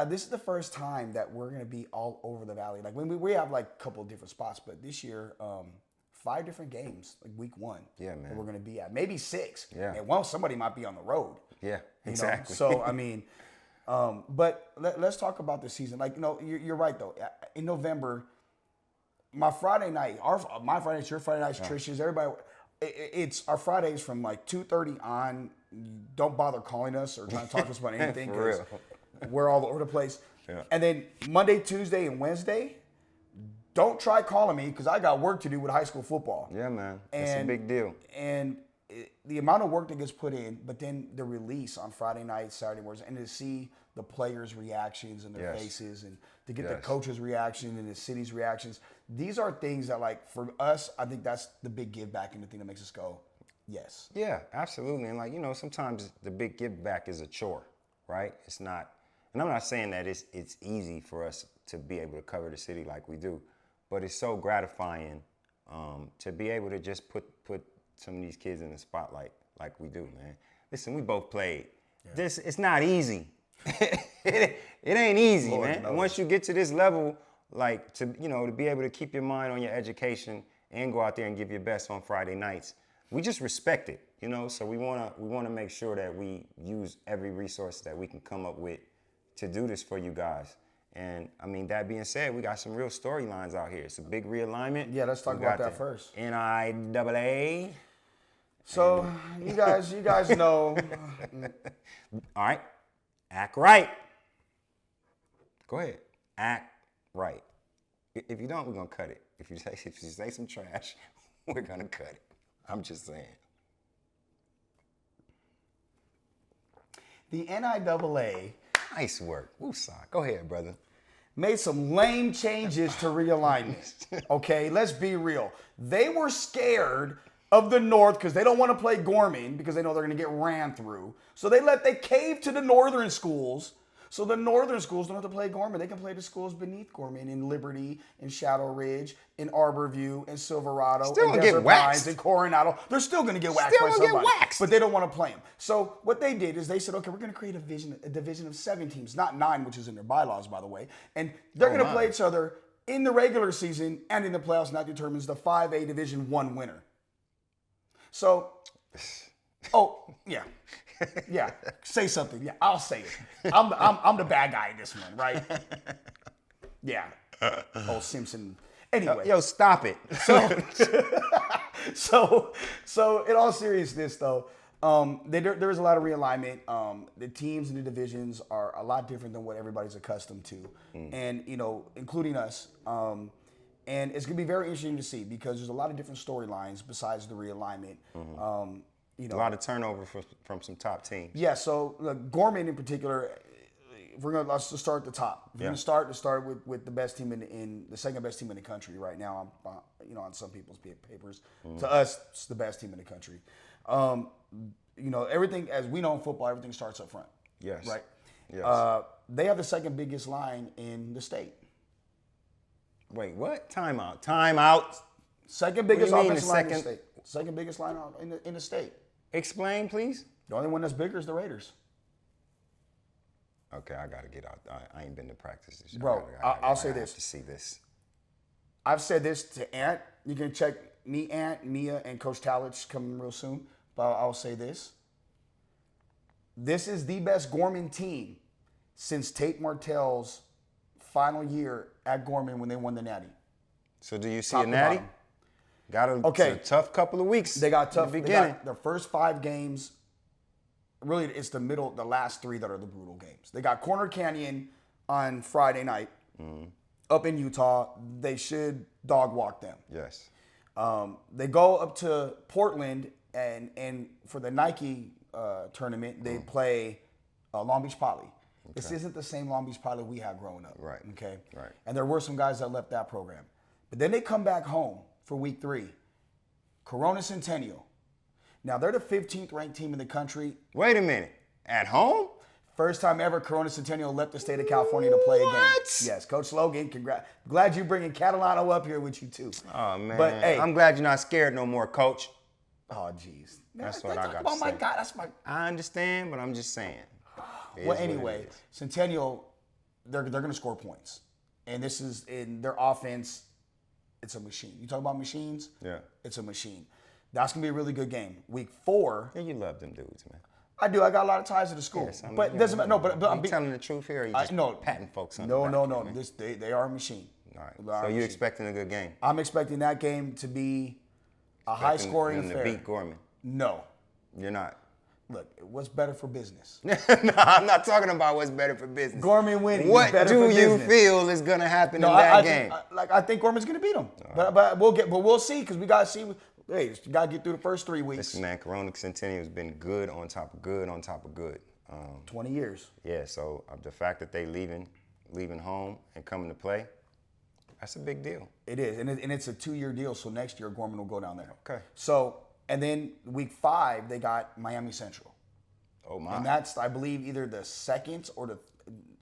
this is the first time that we're gonna be all over the valley. Like when we have like a couple of different spots, but this year, 5 different games, like week 1. Yeah, man. That we're gonna be at, maybe 6. Yeah. And somebody might be on the road. Yeah, you know? exactly. So I mean, but let's talk about the season. Like you're right though. In November, my Friday night, my Fridays, your Friday nights, Trish's, everybody. It's our Fridays from like 2:30 on. Don't bother calling us or trying to talk to us about anything For because real. we're all over the place. Yeah. And then Monday, Tuesday, and Wednesday, don't try calling me because I got work to do with high school football. Yeah, man. It's a big deal. And the amount of work that gets put in, but then the release on Friday night, Saturday mornings, and to see the players' reactions and their faces, and to get the coaches' reaction and the city's reactions. These are things that, like, for us, I think that's the big give back and the thing that makes us go, yes. Yeah, absolutely. And like, sometimes the big give back is a chore, right? It's not, and I'm not saying that it's easy for us to be able to cover the city like we do, but it's so gratifying to be able to just put some of these kids in the spotlight like we do, man. Listen, we both played. Yeah. It's not easy. it ain't easy, Lord man. knows. And once you get to this level, like to be able to keep your mind on your education and go out there and give your best on Friday nights, we just respect it, So we wanna make sure that we use every resource that we can come up with to do this for you guys. And I mean, that being said, we got some real storylines out here. It's a big realignment. Yeah, let's talk about that first. NIAA. So you guys know. All right, act right. Go ahead, act right. If you don't, we're gonna cut it. If you say some trash, we're gonna cut it. I'm just saying. The NIAA Nice work. Woosah. Go ahead, brother. made some lame changes to realignment. Okay, let's be real. They were scared of the North because they don't want to play Gorman because they know they're going to get ran through. So they caved to the northern schools So the northern schools don't have to play Gorman. They can play the schools beneath Gorman in Liberty, in Shadow Ridge, in Arborview, in Silverado, Still in gonna Desert get waxed. Pines, in Coronado. They're still going to get waxed Still by gonna get somebody. waxed. But they don't want to play them. So what they did is they said, okay, we're going to create a division of 7 teams, not 9, which is in their bylaws, by the way. And they're going to play each other in the regular season and in the playoffs, and that determines the 5A Division 1 winner. So, yeah. Yeah, say something. Yeah, I'll say it. I'm the bad guy in this one, right? Yeah. Old Simpson. Anyway. Yo, stop it. So in all seriousness, though, there is a lot of realignment. The teams and the divisions are a lot different than what everybody's accustomed to, and including us. And it's gonna be very interesting to see because there's a lot of different storylines besides the realignment. A lot of turnover from some top teams. Yeah. So Gorman in particular, let's just start at the top. We're gonna start with the best team in the second best team in the country right now. On some people's papers, to us, it's the best team in the country. Everything, as we know in football, everything starts up front. Yes. Right? Yes. They have the second biggest line in the state. Wait, what? Time out. Second biggest What do you mean offensive line in the second- state. Second biggest line in the state. Explain, please. The only one that's bigger is the Raiders. Okay, I got to get out. I ain't been to practice this year. Bro, I'll say I have this. to see this. I've said this to Ant. You can check me, Ant, Mia, and Coach Talich coming real soon. But I'll say this. This is the best Gorman team since Tate Martell's final year at Gorman when they won the Natty. So do you see Top a to natty? bottom. Got a tough couple of weeks. They got tough. in the They beginning. got their first 5 games. Really, it's the last 3 that are the brutal games. They got Corner Canyon on Friday night up in Utah. They should dog walk them. Yes. They go up to Portland and for the Nike tournament, they play Long Beach Poly. Okay. This isn't the same Long Beach Poly we had growing up. Right. Okay. Right. And there were some guys that left that program. But then they come back home for week 3. Corona Centennial. Now, they're the 15th ranked team in the country. Wait a minute. At home? First time ever Corona Centennial left the state of California to play a game. What? Yes, Coach Logan, congrats. Glad you bringing Catalano up here with you, too. Oh, man. But, hey. I'm glad you're not scared no more, Coach. Oh, jeez. That's what I got to say. Oh, my God, that's my... I understand, but I'm just saying. It Well, is what it anyway, is. Centennial, they're going to score points. And this is, in their offense, it's a machine. You talk about machines? Yeah. It's a machine. That's going to be a really good game. Week 4... Yeah, you love them dudes, man. I do. I got a lot of ties to the school. Yes, I mean, but yeah, doesn't matter. No, but you I'm telling the truth here, or you just patting folks on the back? No. Man? They are a machine. All right. They are So a you machine. expecting a good game? I'm expecting that game to be a high-scoring Expecting them affair. to beat Gorman. No. You're not. Look, what's better for business? No, I'm not talking about what's better for business. Gorman winning is What better do for you business. feel is going to happen in No, that I game? think, I think Gorman's going to beat them. But we'll see because we got to see. Hey, you got to get through the first 3 weeks. Listen, man, Corona Centennial has been good on top of good on top of good. 20 years. Yeah, so the fact that they leaving home and coming to play, that's a big deal. It is, and it's a 2-year deal. So next year Gorman will go down there. Okay. So and then week 5 they got Miami Central. Oh my! And that's, I believe, either the 2nd or the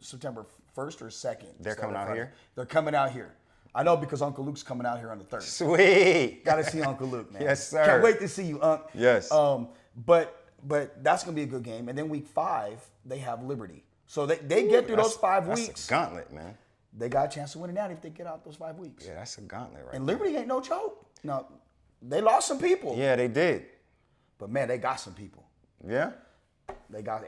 September 1st or 2nd. They're coming out here? They're coming out here. I know because Uncle Luke's coming out here on the 3rd. Sweet. Got to see Uncle Luke, man. Yes, sir. Can't wait to see you, Unc. Yes. But that's going to be a good game. And then week 5, they have Liberty. So they get through those 5 weeks. That's a gauntlet, man. They got a chance to win it now if they get out those 5 weeks. Yeah, that's a gauntlet right And there. Liberty ain't no joke. No, they lost some people. Yeah, they did. But, man, they got some people. Yeah? They got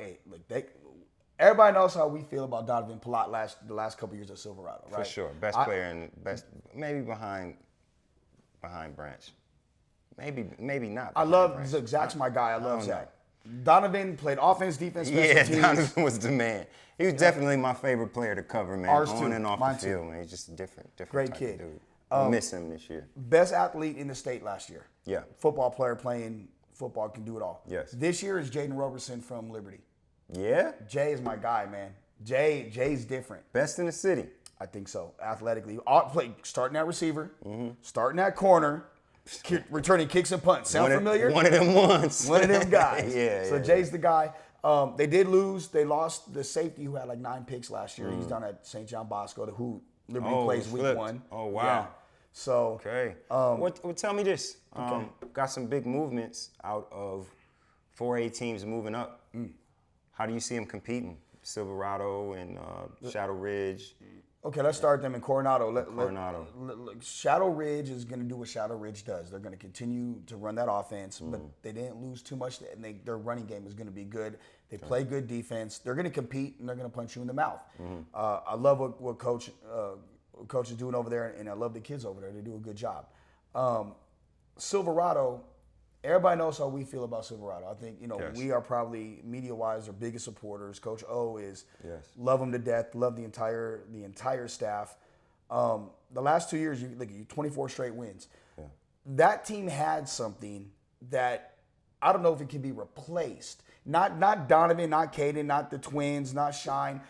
everybody knows how we feel about Donovan Palat the last couple years at Silverado, right? For sure. Best player and best, maybe behind Branch. Maybe not. I behind love Branch. Zach's my guy. I love don't Zach. Donovan played offense, defense, special Yeah, teams. Donovan was the man. He was definitely my favorite player to cover, man. Ours on too. and off Mine the too. field, man. He's just a different Great type kid. of dude. I miss him this year. Best athlete in the state last year. Yeah. Football player playing football can do it all. Yes. This year is Jaden Roberson from Liberty. Yeah? Jay is my guy, man. Jay's different. Best in the city. I think so. Athletically, starting at receiver, Mm-hmm. starting at corner, returning kicks and punts. Sound familiar? One of them ones. One of them guys. Yeah. So Jay's the guy. They did lose. They lost the safety who had like 9 picks last year. He's down at St. John Bosco, who Liberty plays week flipped. 1. Oh, wow. Yeah. So Okay. Tell me this. Got some big movements out of 4A teams moving up. How do you see them competing? Silverado and Shadow Ridge. Okay, let's start them in Coronado. Coronado. Shadow Ridge is going to do what Shadow Ridge does. They're going to continue to run that offense, but they didn't lose too much, and their running game is going to be good. They play good defense. They're going to compete, and they're going to punch you in the mouth. I love what Coach is doing over there, and I love the kids over there. They do a good job. Silverado, everybody knows how we feel about Silverado. I think, we are probably, media-wise, their biggest supporters. Coach O is, love them to death, love the entire staff. The last 2 years, you 24 straight wins. Yeah. That team had something that I don't know if it can be replaced. Not Donovan, not Caden, not the twins, not Shine.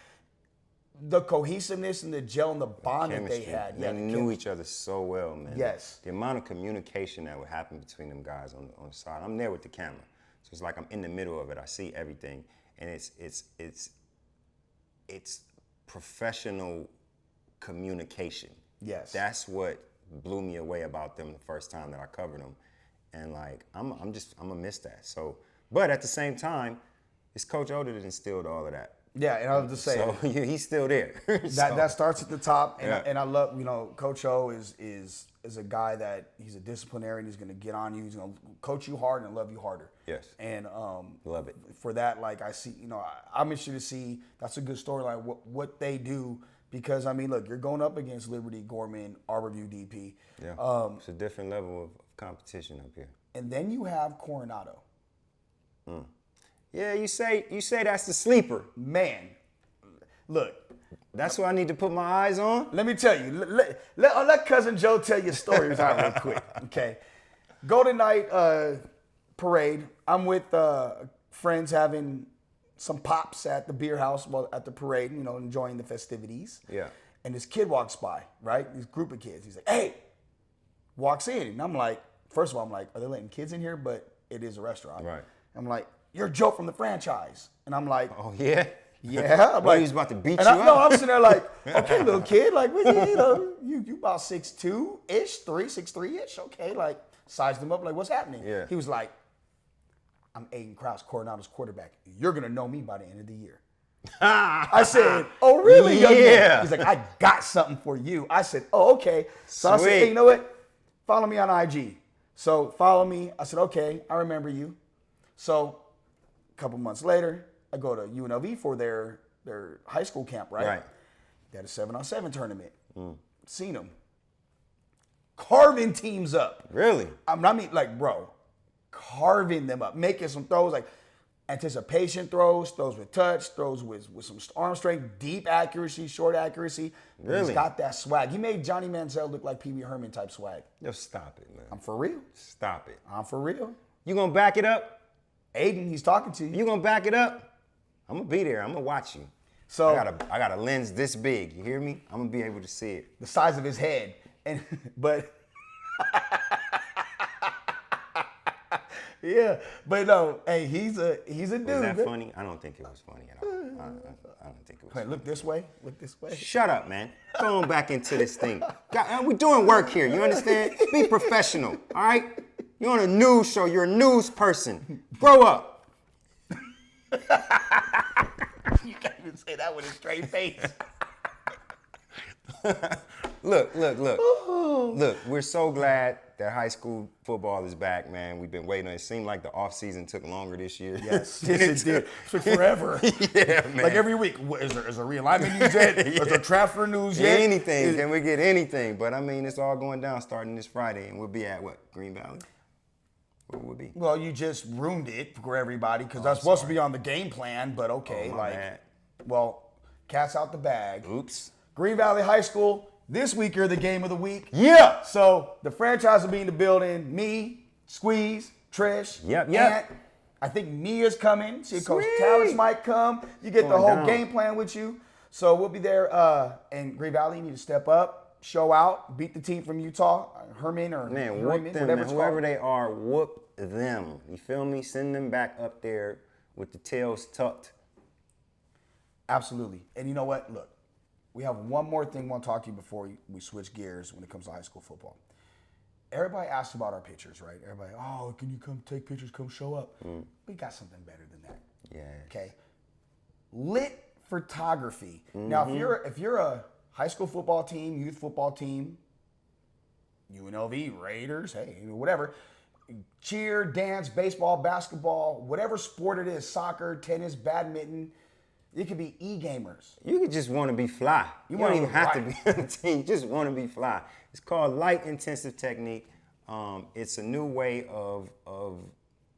The cohesiveness and the gel and the bond that they had. They knew each other so well, man. Yes. The amount of communication that would happen between them guys on the side. I'm there with the camera. So it's like I'm in the middle of it. I see everything. And it's professional communication. Yes. That's what blew me away about them the first time that I covered them. And like I'm gonna miss that. So, but at the same time, it's Coach O that instilled all of that. Yeah, and I was just saying, so he's still there. That starts at the top, and I love, Coach O is a guy that he's a disciplinarian. He's going to get on you. He's going to coach you hard and love you harder. Yes. And love it. For that, like I see, I'm interested to see. That's a good storyline. What they do, because look, you're going up against Liberty, Gorman, Arborview, DP. Yeah. It's a different level of competition up here. And then you have Coronado. Yeah, you say that's the sleeper. Man, look. That's what I need to put my eyes on? Let me tell you. Let Cousin Joe tell you stories out real quick, okay? Golden Night parade. I'm with friends having some pops at the beer house at the parade, enjoying the festivities. Yeah. And this kid walks by, right? This group of kids. He's like, hey, walks in. And I'm like, first of all, are they letting kids in here? But it is a restaurant. Right. I'm like, you're Joe from the franchise. And I'm like, oh, yeah? Yeah. I'm like, he was about to beat you up? No, I'm sitting there like, okay, little kid, you about 6'2"-ish, 6'3"-ish, okay, sized him up, what's happening? Yeah. He was like, I'm Aiden Krause, Coronado's quarterback. You're going to know me by the end of the year. I said, oh, really? Yeah. He's like, I got something for you. I said, oh, okay. So Sweet. I said, hey, you know what? Follow me on IG. So follow me. I said, okay, I remember you. So a couple months later, I go to UNLV for their high school camp, right? Right. They had a 7-on-7 tournament. Seen them. Carving teams up. Really? Bro, carving them up, making some throws, anticipation throws with touch, throws with some arm strength, deep accuracy, short accuracy. Really? He's got that swag. He made Johnny Manziel look like Pee Wee Herman type swag. Yo, stop it, man. I'm for real. Stop it. I'm for real. You gonna back it up? Aiden, he's talking to you. You gonna back it up? I'm gonna be there. I'm gonna watch you. So I got a lens this big. You hear me? I'm gonna be able to see it. The size of his head, but yeah, but no. Hey, he's a dude. Was that funny? I don't think it was funny at all. I don't think it was. Hey, look this way. Look this way. Shut up, man. Go on back into this thing. We're doing work here. You understand? Be professional. All right? You're on a news show. You're a news person. Grow up. You can't even say that with a straight face. Look. Look, we're so glad that high school football is back, man. We've been waiting. It seemed like the offseason took longer this year. Yes, it did. It took forever. Yeah, man. Like every week. Is there realignment news yet? Is there transfer news yet? Anything. Can we get anything? But, it's all going down starting this Friday. And we'll be at, what, Green Valley? Where would be? Well, you just ruined it for everybody because that's supposed to be on the game plan, but okay. Bad. Well, cat's out the bag. Oops. Green Valley High School, this week are the game of the week. Yeah. So the franchise will be in the building. Me, Squeeze, Trish, Yep. Ant. I think Mia's coming. See, Coach Tallis might come. You get the whole game plan with you. So we'll be there. And Green Valley, you need to step up, show out, beat the team from Utah, Herman or whoop them, whatever it's whoever called. they are, whoop them. You feel me? Send them back up there with the tails tucked. Absolutely. And you know what? Look, we have one more thing I want to talk to you before we switch gears when it comes to high school football. Everybody asks about our pictures, right? Everybody, oh, can you come take pictures, come show up? We got something better than that. Yeah. Okay. Lit photography. Now, if you're a high school football team, youth football team, UNLV, Raiders, hey, whatever, cheer, dance, baseball, basketball, whatever sport it is, soccer, tennis, badminton, it could be e-gamers. You could just want to be fly. You don't even have to be on the team. You just want to be fly. It's called light intensive technique. It's a new way of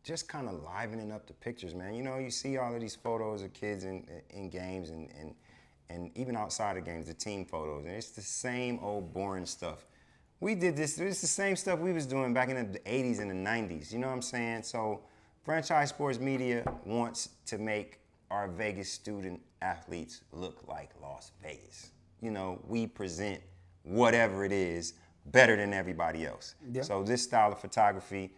just kind of livening up the pictures, man. You know, you see all of these photos of kids in games and even outside of games, the team photos, and it's the same old boring stuff. We did this. It's the same stuff we was doing back in the 80s and the 90s. You know what I'm saying? So, Franchise Sports Media wants to make our Vegas student athletes look like Las Vegas. You know, we present whatever it is better than everybody else. Yeah. So this style of photography,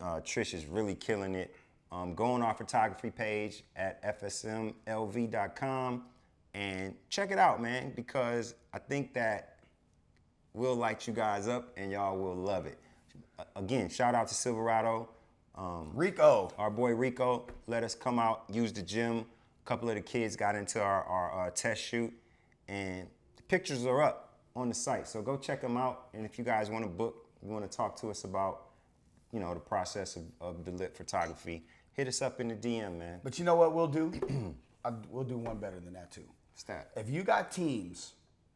Trish is really killing it. Go on our photography page at fsmlv.com and check it out, man, because I think that we'll light you guys up and y'all will love it. Again, shout out to Silverado. Rico. Our boy Rico let us come out, use the gym. A couple of the kids got into our test shoot, and the pictures are up on the site. So go check them out. And if you guys want to book, you want to talk to us about, you know, the process of the lit photography, hit us up in the DM, man. But you know what we'll do? We'll do one better than that too. What's that? If you got teams,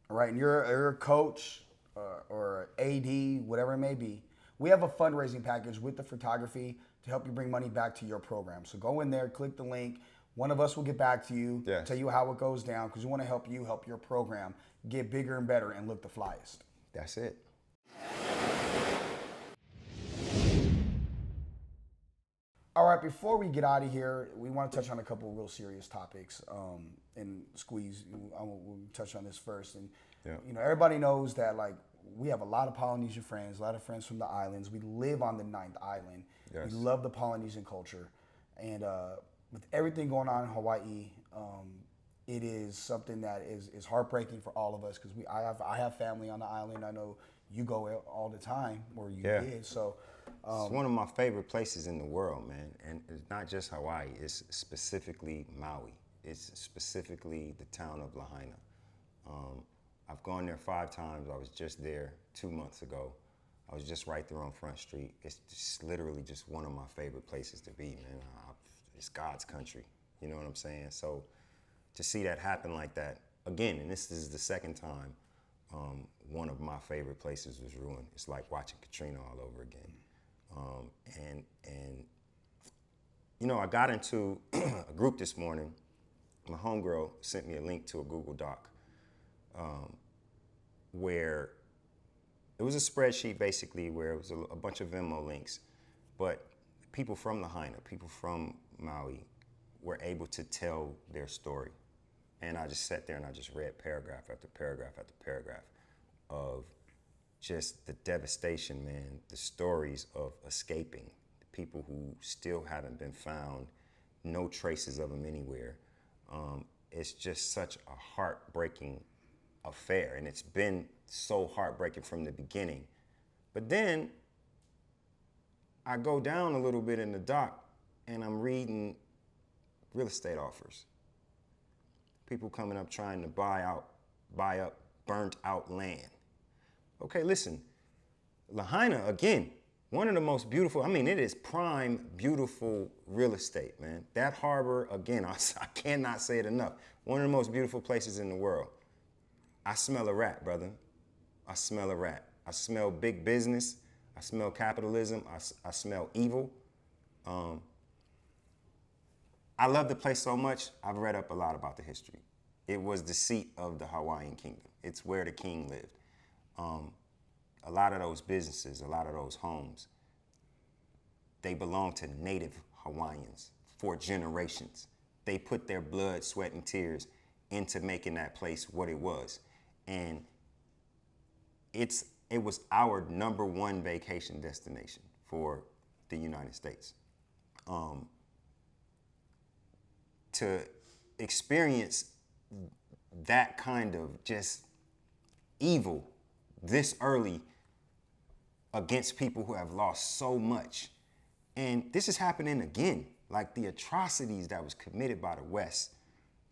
right, and you're a coach or AD, whatever it may be, we have a fundraising package with the photography to help you bring money back to your program. So go in there, click the link. One of us will get back to you, tell you how it goes down, because we want to help you help your program get bigger and better and look the flyest. That's it. All right, before we get out of here, we want to touch on a couple of real serious topics. And Squeeze, we'll touch on this first. And you know, everybody knows that, like, we have a lot of Polynesian friends, a lot of friends from the islands. We live on the 9th island. Yes. We love the Polynesian culture. And with everything going on in Hawaii, it is something that is heartbreaking for all of us, because I have family on the island. I know you go all the time, or you did. So it's one of my favorite places in the world, man. And it's not just Hawaii, it's specifically Maui. It's specifically the town of Lahaina. I've gone there 5 times. I was just there 2 months ago. I was just right there on Front Street. It's just literally just one of my favorite places to be, man. It's God's country, you know what I'm saying? So to see that happen like that, again, and this is the second time, one of my favorite places was ruined. It's like watching Katrina all over again. And you know, I got into a group this morning. My homegirl sent me a link to a Google Doc where it was a spreadsheet basically where it was a bunch of Venmo links, but people from Lahaina, people from Maui were able to tell their story. And I just sat there and I just read paragraph after paragraph after paragraph of just the devastation, man, the stories of escaping, the people who still haven't been found, no traces of them anywhere. It's just such a heartbreaking affair, and it's been so heartbreaking from the beginning. But then I go down a little bit in the doc and I'm reading real estate offers. People coming up trying to buy up burnt out land. Okay, listen, Lahaina, again, one of the most beautiful, I mean, it is prime, beautiful real estate, man. That harbor, again, I cannot say it enough. One of the most beautiful places in the world. I smell a rat, brother. I smell a rat. I smell big business. I smell capitalism. I smell evil. I love the place so much, I've read up a lot about the history. It was the seat of the Hawaiian kingdom. It's where the king lived. A lot of those businesses, a lot of those homes, they belong to native Hawaiians for generations. They put their blood, sweat, and tears into making that place what it was. And it was our #1 vacation destination for the United States. to experience that kind of just evil this early against people who have lost so much. And this is happening again, like the atrocities that was committed by the West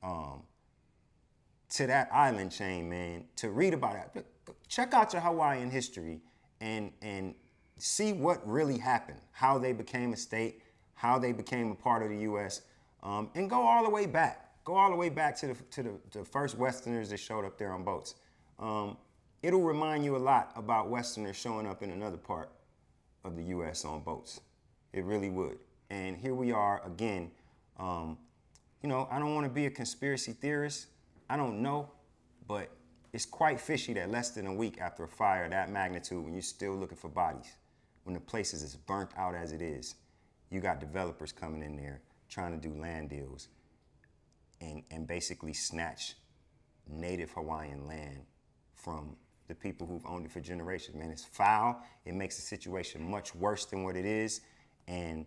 to that island chain, man. To read about it, check out your Hawaiian history and see what really happened, how they became a state, how they became a part of the U.S., and go all the way back. Go all the way back to the first Westerners that showed up there on boats. It'll remind you a lot about Westerners showing up in another part of the U.S. on boats. It really would. And here we are again. You know, I don't want to be a conspiracy theorist. I don't know, but it's quite fishy that less than a week after a fire of that magnitude, when you're still looking for bodies, when the place is as burnt out as it is, you got developers coming in there trying to do land deals and basically snatch native Hawaiian land from the people who've owned it for generations. Man, it's foul. It makes the situation much worse than what it is. And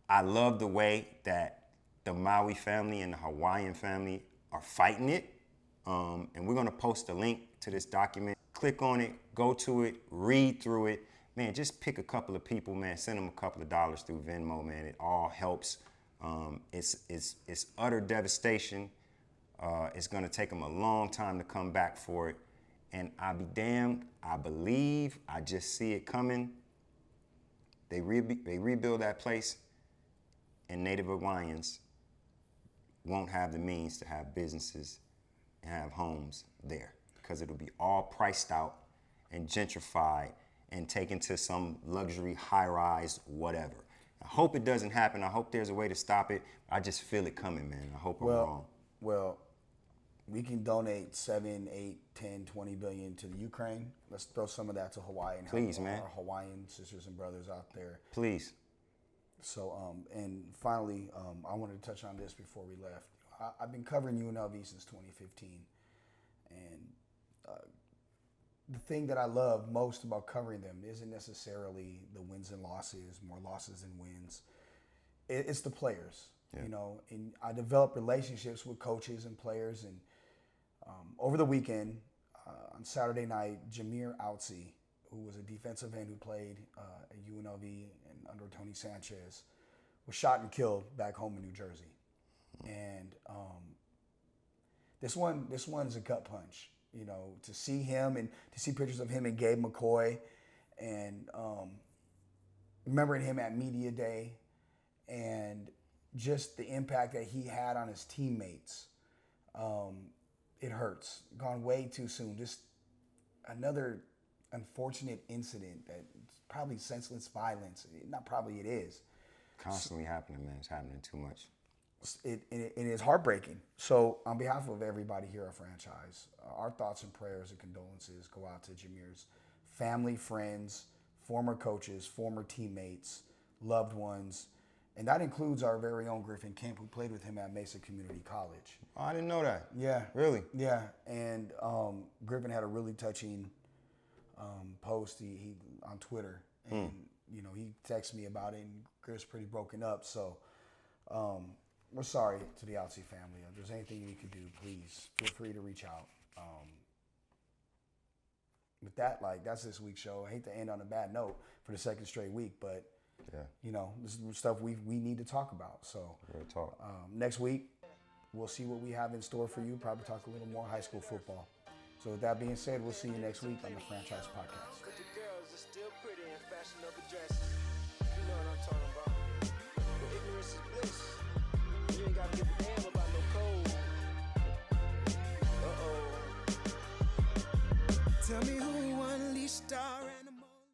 I love the way that the Maui family and the Hawaiian family are fighting it. And we're gonna post a link to this document. Click on it, go to it, read through it. Man, just pick a couple of people, man, send them a couple of dollars through Venmo, man. It all helps. It's utter devastation. It's gonna take them a long time to come back for it. And I'll be damned, I believe, I just see it coming. They rebuild that place, and Native Hawaiians won't have the means to have businesses and have homes there, because it'll be all priced out and gentrified and taken to some luxury high-rise whatever. I hope it doesn't happen. I hope there's a way to stop it. I just feel it coming, man. I hope I'm wrong. Well, we can donate 7, 8, 10, 20 billion to the Ukraine. Let's throw some of that to Hawaii and Please, help man. our Hawaiian sisters and brothers out there. Please. So, and finally, I wanted to touch on this before we left. I've been covering UNLV since 2015, and the thing that I love most about covering them isn't necessarily the wins and losses, more losses than wins. It's the players, you know, and I develop relationships with coaches and players. And over the weekend, on Saturday night, Jameer Outsey, who was a defensive end who played at UNLV and under Tony Sanchez, was shot and killed back home in New Jersey. And this one's a gut punch, you know, to see him and to see pictures of him and Gabe McCoy, and remembering him at Media Day, and just the impact that he had on his teammates. It hurts. Gone way too soon. Just another unfortunate incident that probably senseless violence. Not probably, it is. Constantly happening, man. It's happening too much. It is heartbreaking. So on behalf of everybody here at Franchise, our thoughts and prayers and condolences go out to Jameer's family, friends, former coaches, former teammates, loved ones. And that includes our very own Griffin Kemp, who played with him at Mesa Community College. Oh, I didn't know that. Yeah. Really? Yeah. And Griffin had a really touching post he on Twitter. And, you know, he texted me about it, and Griff's pretty broken up. So we're sorry to the Outsey family. If there's anything you could do, please feel free to reach out. With that, that's this week's show. I hate to end on a bad note for the second straight week, but you know, this is stuff we need to talk about. So Real talk. Next week, we'll see what we have in store for you. Probably talk a little more high school football. So with that being said, we'll see you next week on the Franchise Podcast.